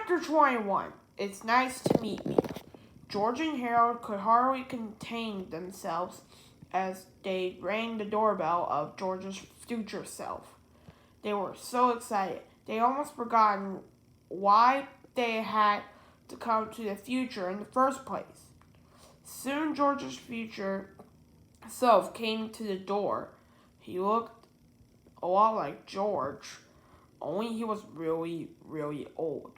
Chapter 21. It's nice to meet you. George and Harold could hardly contain themselves as they rang the doorbell of George's future self. They were so excited, they almost forgotten why they had to come to the future in the first place. Soon George's future self came to the door. He looked a lot like George, only he was really, really old.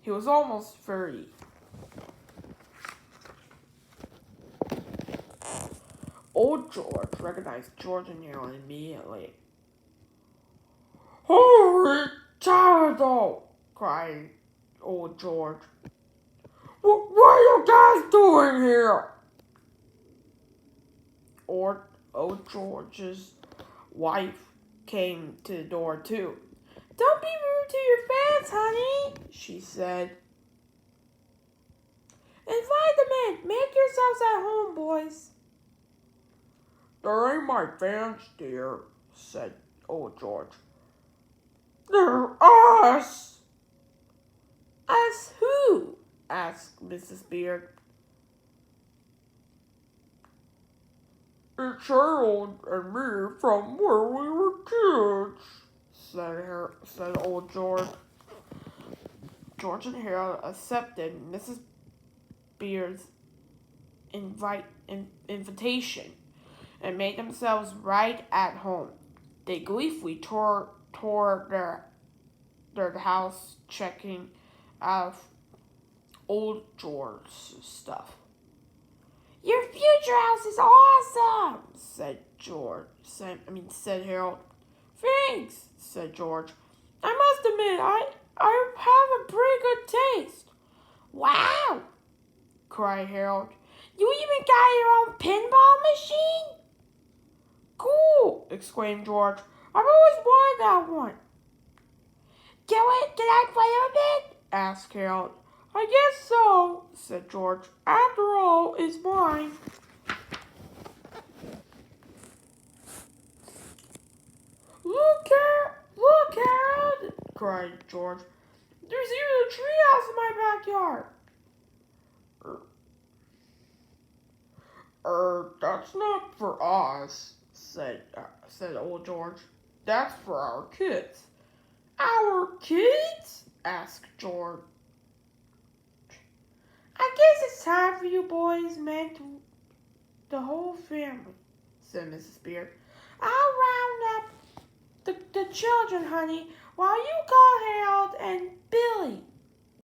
He was almost 30. Old George recognized George and Harold immediately. "Holy Toledo!" cried old George. What are you guys doing here?" Old George's wife came to the door too. "Don't be rude to your fans, honey," she said. "Invite them in. Make yourselves at home, boys." "There ain't my fans, dear," said old George. "They're us." "Us who?" asked Mrs. Beard. "It's Harold and me from where we were kids," said old George. George and Harold accepted Mrs. Beard's invitation and made themselves right at home. They gleefully tore their house, checking out old George's stuff. "Your future house is awesome," said Harold. "Thanks," said George. "I must admit, I have a pretty good taste." "Wow!" cried Harold. "You even got your own pinball machine?" "Cool!" exclaimed George. "I've always wanted that one." Can I play with it?" asked Harold. "I guess so," said George. "After all, it's mine." Look, Harold!" cried George. "There's even a treehouse in my backyard." That's not for us," said old George. "That's for our kids." "Our kids?" asked George. "I guess it's time for you boys meant the whole family," said Mrs. Beard. "I'll round up the children, honey, while you call Harold and